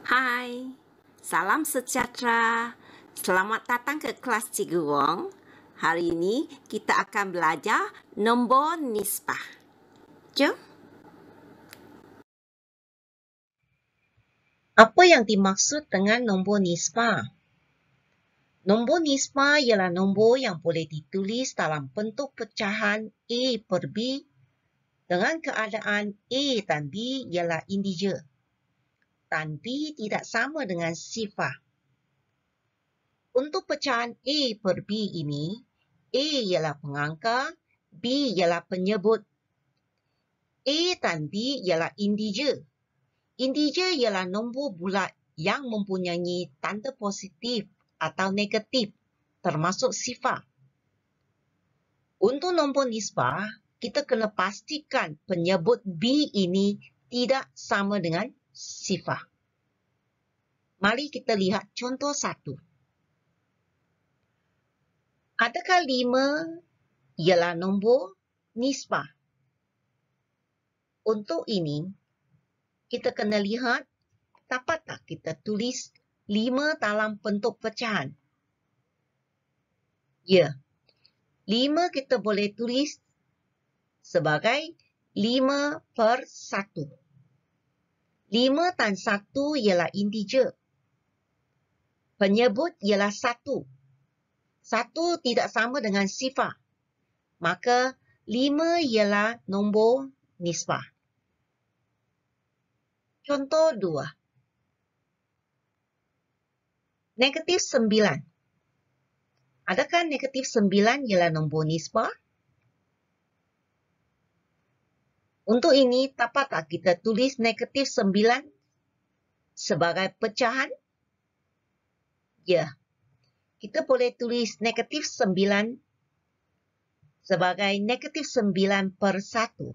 Hai, salam sejahtera. Selamat datang ke kelas Cikgu Wong. Hari ini kita akan belajar nombor nisbah. Jom. Apa yang dimaksud dengan nombor nisbah? Nombor nisbah ialah nombor yang boleh ditulis dalam bentuk pecahan A per B dengan keadaan A dan B ialah integer dan B tidak sama dengan sifar. Untuk pecahan A per B ini, A ialah pengangka, B ialah penyebut. A dan B ialah integer. Integer ialah nombor bulat yang mempunyai tanda positif atau negatif, termasuk sifar. Untuk nombor nisbah, kita kena pastikan penyebut B ini tidak sama dengan sifar. Mari kita lihat contoh 1. Adakah 5 ialah nombor nisbah? Untuk ini, kita kena lihat dapat tak kita tulis 5 dalam bentuk pecahan? Ya, 5 kita boleh tulis sebagai 5 per 1. 5 dan 1 ialah integer. Penyebut ialah 1. 1 tidak sama dengan sifar. Maka 5 ialah nombor nisbah. Contoh 2. Negatif 9. Adakah negatif 9 ialah nombor nisbah? Untuk ini, dapat tak kita tulis negatif 9 sebagai pecahan? Ya, kita boleh tulis negatif 9 sebagai negatif 9 per 1.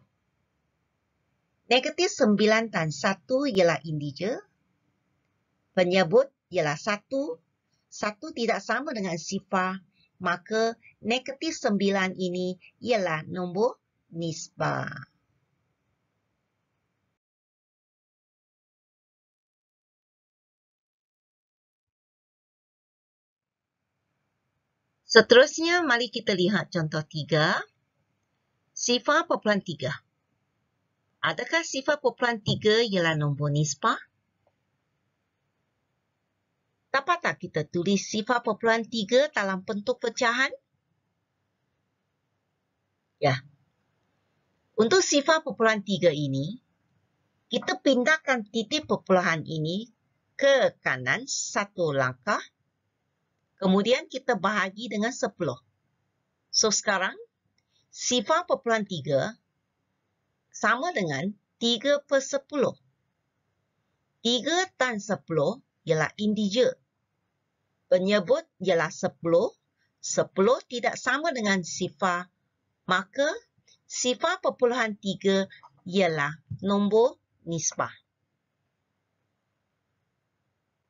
Negatif 9 dan 1 ialah integer. Penyebut ialah 1. 1 tidak sama dengan sifar, maka negatif 9 ini ialah nombor nisbah. Seterusnya, mari kita lihat contoh 3. Sifar populan 3. Adakah sifar populan 3 ialah nombor nisbah? Dapat tak kita tulis sifar populan 3 dalam bentuk pecahan? Ya. Untuk sifar populan 3 ini, kita pindahkan titik perpuluhan ini ke kanan satu langkah. Kemudian kita bahagi dengan 10. So, sekarang sifar perpuluhan 3 sama dengan 3 per 10. 3 dan 10 ialah integer. Penyebut ialah 10. 10 tidak sama dengan sifar. Maka sifar perpuluhan 3 ialah nombor nisbah.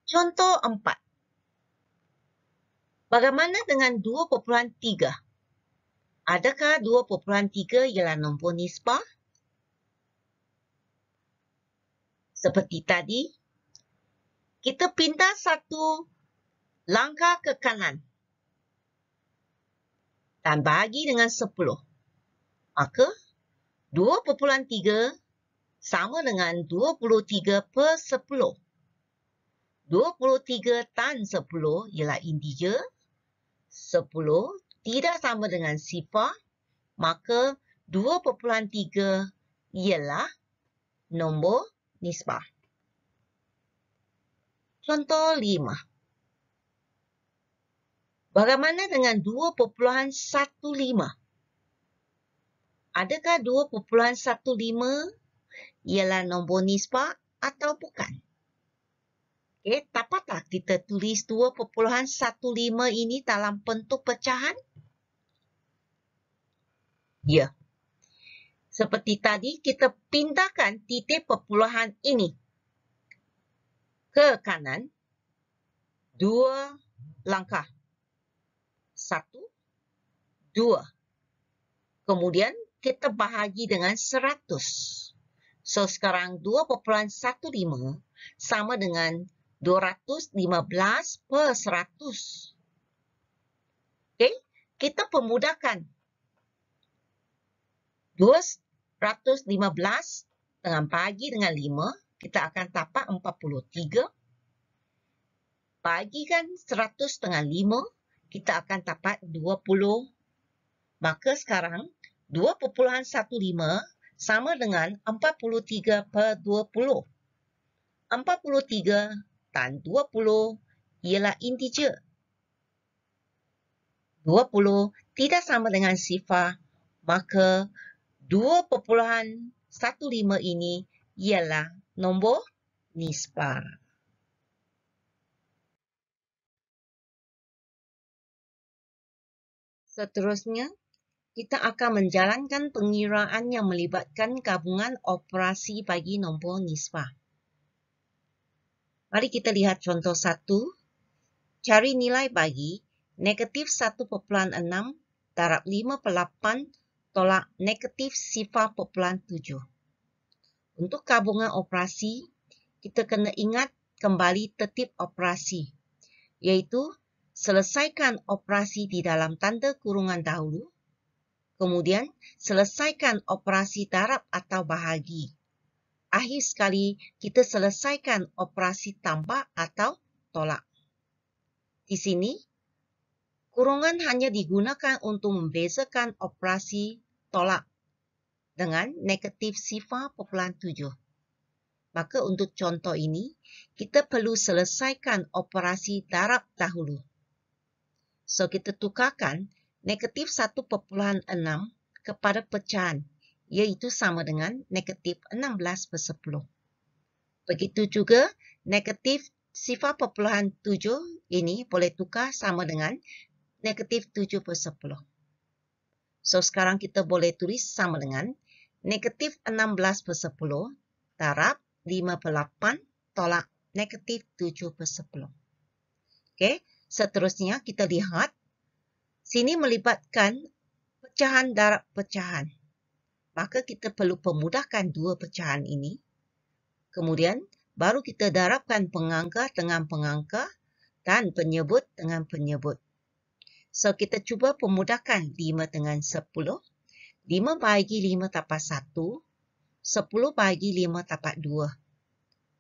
Contoh 4. Bagaimana dengan 2,3? Adakah 2,3 ialah nombor nisbah? Seperti tadi, kita pindah satu langkah ke kanan dan bahagi dengan 10. Maka 2,3 sama dengan 23 per 10. 23 dan 10 ialah integer. 10 tidak sama dengan sifar, maka 2,3 ialah nombor nisbah. Contoh 5. Bagaimana dengan 2,15? Adakah 2,15 ialah nombor nisbah atau bukan? Okay, dapat tak kita tulis 2,15 ini dalam bentuk pecahan? Ya. Seperti tadi, kita pindahkan titik perpuluhan ini ke kanan 2 langkah. 1, 2. Kemudian kita bahagi dengan 100. So, sekarang 2,15 sama dengan 215 per 100. Okay, kita pemudahkan. 215 dengan bagi dengan 5, kita akan dapat 43. Bagikan 100 dengan 5, kita akan dapat 20. Maka sekarang 2,15 sama dengan 43 per 20. 43 dan 20 ialah integer. 20 tidak sama dengan sifar, maka 2,15 ini ialah nombor nisbah. Seterusnya, kita akan menjalankan pengiraan yang melibatkan gabungan operasi bagi nombor nisbah. Mari kita lihat contoh 1. Cari nilai bagi negatif 1,6 darab 5/8 tolak negatif 0,7. Untuk gabungan operasi, kita kena ingat kembali tertib operasi, iaitu selesaikan operasi di dalam tanda kurungan dahulu, kemudian selesaikan operasi darab atau bahagi. Akhir sekali, kita selesaikan operasi tambah atau tolak. Di sini, kurungan hanya digunakan untuk membezakan operasi tolak dengan negatif 0,7. Maka untuk contoh ini, kita perlu selesaikan operasi darab dahulu. So, kita tukarkan negatif 1,6 kepada pecahan, iaitu sama dengan negatif 16/10. Begitu juga negatif 0,7 ini boleh tukar sama dengan negatif 7/10. So, sekarang kita boleh tulis sama dengan negatif 16/10 darab 5/8 tolak negatif 7/10. Okey, seterusnya kita lihat sini melibatkan pecahan darab pecahan. Maka kita perlu pemudahkan dua pecahan ini. Kemudian baru kita darabkan pengangka dengan pengangka dan penyebut dengan penyebut. So, kita cuba pemudahkan 5 dengan 10. 5 bahagi 5 dapat 1. 10 bahagi 5 dapat 2.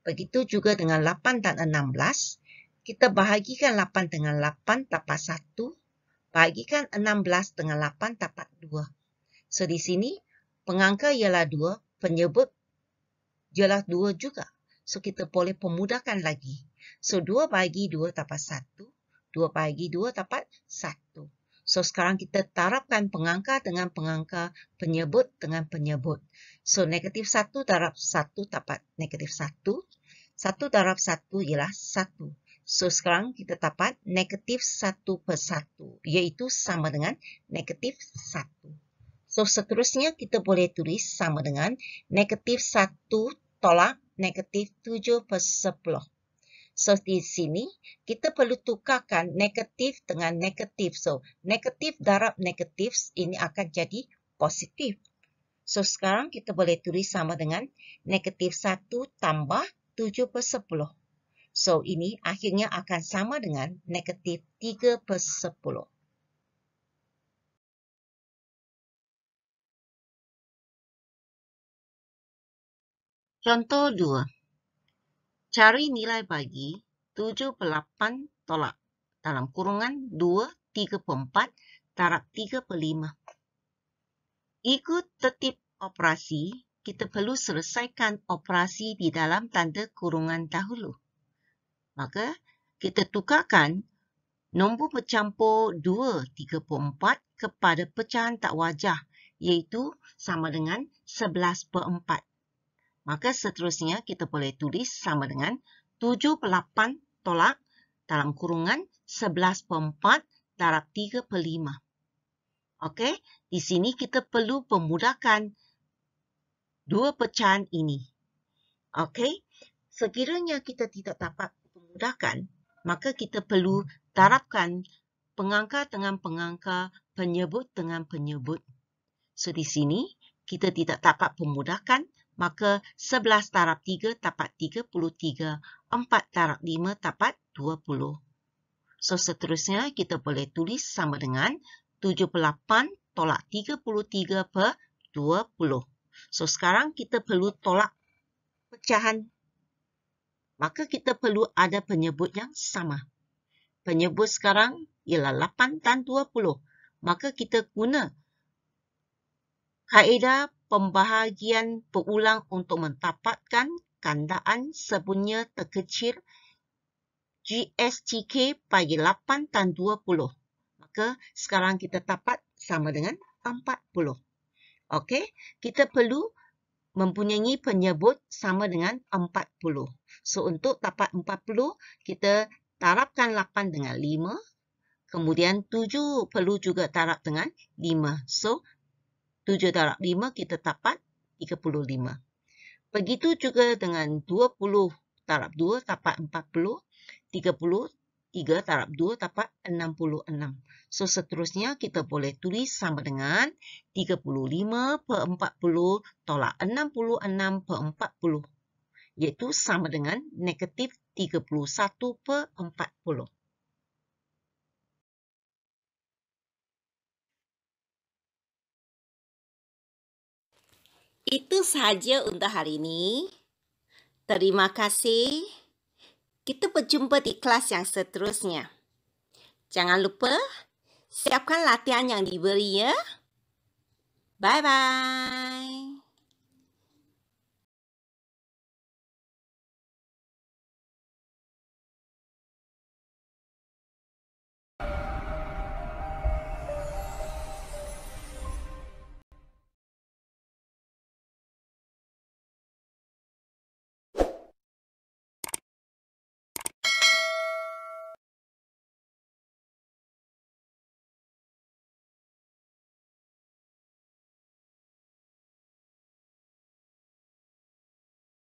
Begitu juga dengan 8 dan 16. Kita bahagikan 8 dengan 8 dapat 1. Bahagikan 16 dengan 8 dapat 2. So, di sini pengangka ialah 2, penyebut ialah 2 juga. So, kita boleh pemudahkan lagi. So, 2 bahagi 2 dapat 1. 2 bahagi 2 dapat 1. So, sekarang kita darabkan pengangka dengan pengangka, penyebut dengan penyebut. So, negatif 1 darab 1 dapat negatif 1. 1 darab 1 ialah 1. So, sekarang kita dapat negatif 1/1, iaitu sama dengan negatif 1. So, seterusnya kita boleh tulis sama dengan negatif 1 tolak negatif 7/10. So, di sini kita perlu tukarkan negatif dengan negatif. So, negatif darab negatif ini akan jadi positif. So, sekarang kita boleh tulis sama dengan negatif 1 tambah 7/10. So, ini akhirnya akan sama dengan negatif 3/10. Contoh 2. Cari nilai bagi 7/8 tolak dalam kurungan 2/3/4 darab 3/5. Ikut tertib operasi, kita perlu selesaikan operasi di dalam tanda kurungan dahulu. Maka, kita tukarkan nombor bercampur 2/3/4 kepada pecahan tak wajar, iaitu sama dengan 11/4. Maka seterusnya kita boleh tulis sama dengan 7/8 tolak dalam kurungan 11/4 darab 3/5. Okey, di sini kita perlu pemudahkan dua pecahan ini. Okey, sekiranya kita tidak dapat pemudahkan, maka kita perlu darabkan pengangka dengan pengangka, penyebut dengan penyebut. So, di sini kita tidak dapat pemudahkan, maka 11 darab 3 dapat 33. 4 darab 5 dapat 20. So, seterusnya kita boleh tulis sama dengan 78 tolak 33 per 20. So, sekarang kita perlu tolak pecahan. Maka kita perlu ada penyebut yang sama. Penyebut sekarang ialah 8 dan 20. Maka kita guna kaedah pembahagian berulang untuk mendapatkan gandaan sebenarnya terkecil GSTK bagi 8 dan 20. Maka sekarang kita dapat sama dengan 40. Okey, kita perlu mempunyai penyebut sama dengan 40. So, untuk dapat 40, kita darabkan 8 dengan 5. Kemudian 7 perlu juga darab dengan 5. So, 7 darab 5 kita dapat 35. Begitu juga dengan 20 darab 2 dapat 40. 33 darab 2 dapat 66. So, seterusnya kita boleh tulis sama dengan 35 per 40 tolak 66 per 40. Iaitu sama dengan negatif 31 per 40. Itu sahaja untuk hari ini. Terima kasih. Kita berjumpa di kelas yang seterusnya. Jangan lupa siapkan latihan yang diberi ya. Bye-bye.